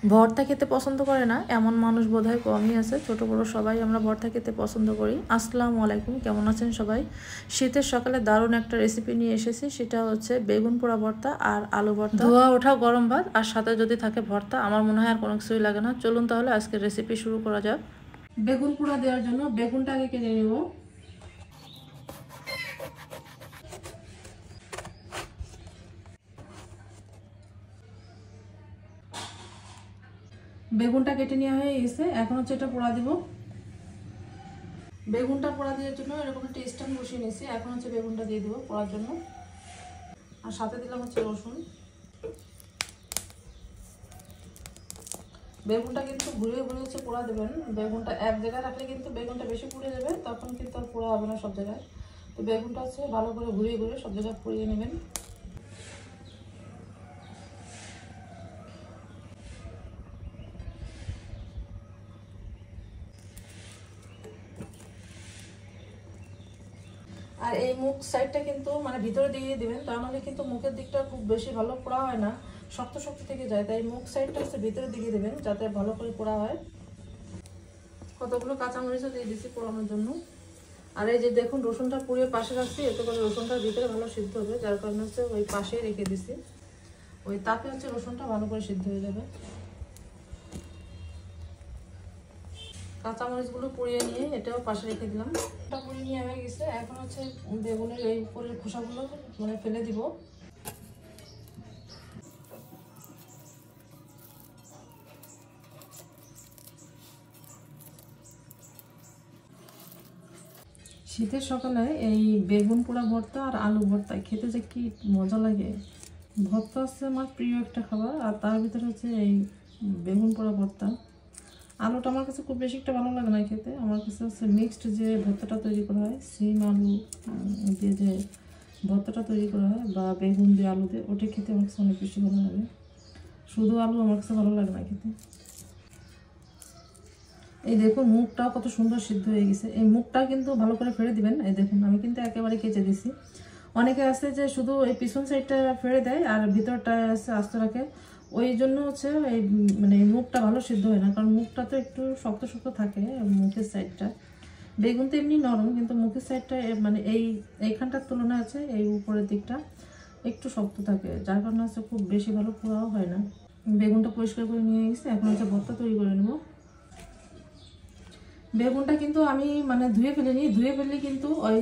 ভর্তা খেতে পছন্দ করে না এমন মানুষ বোধহয় কমই আছে। ছোট বড় সবাই আমরা ভর্তা খেতে পছন্দ করি। আসসালামু আলাইকুম, কেমন আছেন সবাই? শীতের সকালে দারুণ একটা রেসিপি নিয়ে এসেছি, সেটা হচ্ছে বেগুন পোড়া ভর্তা আর আলু ভর্তা। ধোয়া ওঠা গরম ভাত আর সাথে যদি থাকে ভর্তা, আমার মনে হয় আর কোনো কিছুই লাগে না। চলুন তাহলে আজকের রেসিপি শুরু করা যাক। বেগুন পোড়া দেওয়ার জন্য বেগুনটা আগে কেটে নেব। বেগুনটা কেটে নেওয়া হয়ে গেছে, এখন হচ্ছে এটা পোড়া দিব। বেগুনটা পোড়া দেওয়ার জন্য এরকম একটা স্ট্যান্ড বসিয়ে নিয়েছি। এখন হচ্ছে বেগুনটা দিয়ে দেবো পোড়ার জন্য, আর সাথে দিলাম হচ্ছে রসুন। বেগুনটা কিন্তু ঘুরিয়ে ঘুরিয়ে হচ্ছে পোড়া দেবেন। বেগুনটা এক জায়গায় রাখলে কিন্তু বেগুনটা বেশি পুড়ে যাবে, তখন কিন্তু আর পোড়া হবে না সব জায়গায়। তো বেগুনটা হচ্ছে ভালো করে ঘুরিয়ে ঘুরিয়ে সব জায়গায় পুড়িয়ে নেবেন। আর এই মুখ সাইডটা কিন্তু মানে ভিতরে দিয়ে দিবেন, তার মানে কিন্তু মুখের দিকটা খুব বেশি ভালো পোড়া হয় না, শক্ত শক্ত থেকে যায়। তাই মুখ সাইডটা হচ্ছে ভিতরের দিকে দেবেন যাতে ভালো করে পোড়া হয়। কতগুলো কাঁচামরিচও দিয়ে দিচ্ছি পোড়ানোর জন্য। আর এই যে দেখুন রসুনটা পুড়িয়ে পাশে রাখছি, এতে করে রসুনটার ভিতরে ভালো সিদ্ধ হবে, যার কারণে হচ্ছে ওই পাশে রেখে দিছি। ওই তাপে হচ্ছে রসুনটা ভালো করে সিদ্ধ হয়ে যাবে। কাঁচামরিচগুলো পুড়িয়ে নিয়ে এটাও পাশে রেখে দিলাম। এটা পুড়িয়ে নিয়ে হয়ে গেছে, এখন হচ্ছে বেগুনের এই উপরের খোসাগুলো মানে ফেলে দিব। শীতের সকালে এই বেগুন পোড়া ভর্তা আর আলু ভর্তা খেতে যে কি মজা লাগে। ভর্তা হচ্ছে আমার প্রিয় একটা খাবার, আর তার ভিতরে হচ্ছে এই বেগুন পোড়া ভর্তা। আলুটা আমার কাছে খুব বেশি একটা ভালো লাগে না খেতে। আমার কাছে হচ্ছে মিক্সড যে ভর্তাটা তৈরি করা হয়, সিম আলু দিয়ে যে ভর্তাটা তৈরি করা হয়, বা বেগুন দিয়ে আলু দিয়ে, ওটা খেতে আমার কাছে অনেক বেশি ভালো লাগে। শুধু আলু আমার কাছে ভালো লাগে না খেতে। এই দেখুন মুখটাও কত সুন্দর সিদ্ধ হয়ে গেছে। এই মুখটা কিন্তু ভালো করে ফেড়ে দিবেন। এই দেখুন আমি কিন্তু একেবারে কেচে দিছি। অনেকে আছে যে শুধু এই পিছন সাইডটা ফেড়ে দেয় আর ভিতরটা আছে আস্ত রাখে, ওই জন্য হচ্ছে এই মানে মুখটা ভালো সিদ্ধ হয় না, কারণ মুখটা তো একটু শক্ত শক্ত থাকে মুখের সাইডটা। বেগুন তো এমনি নরম, কিন্তু মুখের সাইডটা মানে এইখানটার তুলনায় আছে এই উপরের দিকটা একটু শক্ত থাকে, যার কারণে হচ্ছে খুব বেশি ভালো পোড়াও হয় না। বেগুনটা পরিষ্কার করে নিয়ে গেছি, এখন হচ্ছে ভর্তা তৈরি করে নেব। বেগুনটা কিন্তু আমি মানে ধুয়ে ফেলিনি, ধুয়ে ফেললে কিন্তু ওই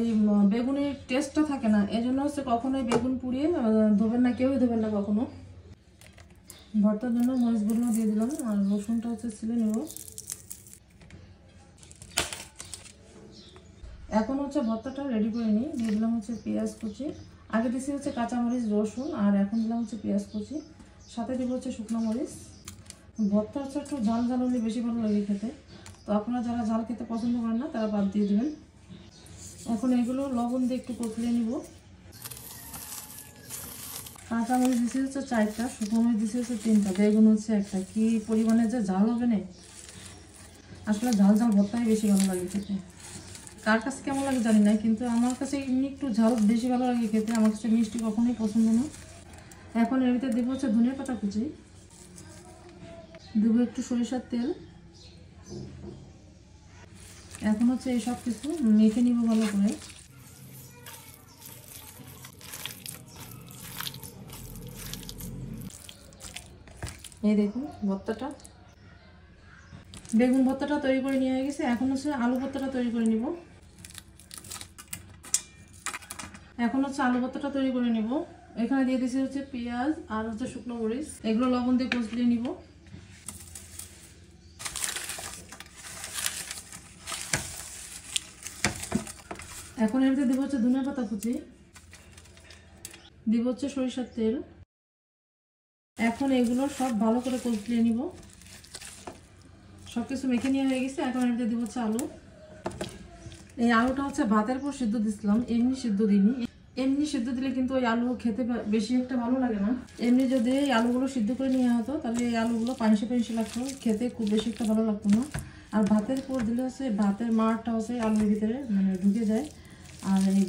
বেগুনের টেস্টটা থাকে না, এজন্য হচ্ছে কখনোই বেগুন পুড়িয়ে ধোবেন না, কেউই ধোবেন না কখনো। ভর্তার জন্য মরিচগুলো দিয়ে দিলাম, আর রসুনটা হচ্ছে ছিলে নেব। এখন হচ্ছে ভর্তাটা রেডি করে নিই। দিয়ে দিলাম হচ্ছে পেঁয়াজ কুচি, আগে দিচ্ছি হচ্ছে কাঁচামরিচ রসুন, আর এখন দিলাম হচ্ছে পেঁয়াজ কুচি, সাথে দিব হচ্ছে শুকনো মরিচ। ভর্তা হচ্ছে একটু ঝাল ঝাল হলে বেশি ভালো লাগে খেতে, তো আপনারা যারা ঝাল খেতে পছন্দ করেন না তারা বাদ দিয়ে দেবেন। এখন এগুলো লবণ দিয়ে একটু কচলিয়ে নিব। কাঁচামরিচ দিচ্ছি হচ্ছে 4টা, শুকনো মরিচ দিচ্ছি হচ্ছে 3টা, বেগুন হচ্ছে 1টা। কি পরিমাণে যে ঝাল হবে না, আসলে ঝাল ঝাল ভর্তাই বেশি ভালো লাগে খেতে। কার কাছে কেমন লাগে জানি না, কিন্তু আমার কাছে এমনি একটু ঝাল বেশি ভালো লাগে খেতে। আমার কাছে মিষ্টি কখনোই পছন্দ না। এখন এর ভিতরে দেবো হচ্ছে ধনিয়া পাতা কুচি, দেবো একটু সরিষার তেল। এখন হচ্ছে এই সব কিছু মেখে নিব ভালো করে। এই দেখুন ভর্তাটা, বেগুন ভর্তাটা তৈরি করে নিয়ে গেছে। এখন হচ্ছে আলু ভর্তাটা তৈরি করে নিব। এখন হচ্ছে আলু ভর্তাটা তৈরি করে নিব। এখানে দিয়ে দিয়েছি হচ্ছে পেঁয়াজ আর হচ্ছে শুকনো মরিচ, এগুলো লবণ দিয়ে কষলিয়ে নিব। এখন এর ভিতরে দিব হচ্ছে ধনিয়া পাতা কুচি, দিব হচ্ছে সরিষার তেল। এখন এগুলো সব ভালো করে কষলিয়ে নিব। সব কিছু মেখে নিয়ে হয়ে গেছে, এখন এর ভিতরে দিব হচ্ছে আলু। এই আলুটা হচ্ছে ভাতের পর সিদ্ধ দিছিলাম, এমনি সিদ্ধ দিইনি। এমনি সিদ্ধ দিলে কিন্তু ওই আলু খেতে বেশি একটা ভালো লাগে না। এমনি যদি এই আলুগুলো সিদ্ধ করে নেওয়া হতো তাহলে এই আলুগুলো পানিসে পানিসে লাগতো, খেতে খুব বেশি একটা ভালো লাগতো না। আর ভাতের পর দিলে হচ্ছে ভাতের মারটা হচ্ছে আলুর ভিতরে মানে ঢুকে যায়, আর এই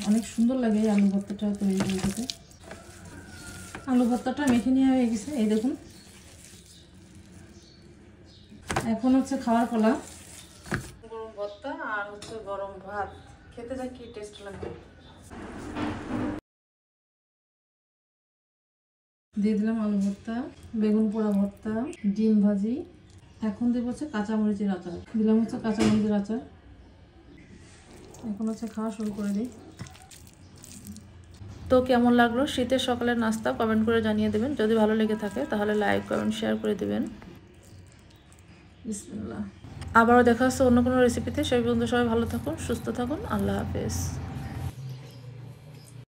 অনেক সুন্দর লাগে এই আলু ভর্তাটা তৈরি করে খেতে। আলু ভর্তাটা মেখে নেওয়া হয়ে গেছে। এই দেখুন এখন হচ্ছে খাওয়ার পালা। গরম ভর্তা আর হচ্ছে গরম ভাত, খেতে যা কি টেস্ট লাগবে। দিয়ে দিলাম আলু ভর্তা, বেগুন পোড়া ভর্তা, ডিম ভাজি। এখন দেবো হচ্ছে কাঁচামরিচের আচার, দিলাম হচ্ছে কাঁচামরিচের আচার। এখন হচ্ছে খাওয়া শুরু করে দিই। তো কেমন লাগলো শীতের সকালের নাস্তা কমেন্ট করে জানিয়ে দেবেন। যদি ভালো লেগে থাকে তাহলে লাইক কমেন্ট শেয়ার করে দেবেন। বিসমিল্লাহ। আবারও দেখা হচ্ছে অন্য কোনো রেসিপিতে। সেই পর্যন্ত সবাই ভালো থাকুন, সুস্থ থাকুন। আল্লাহ হাফেজ।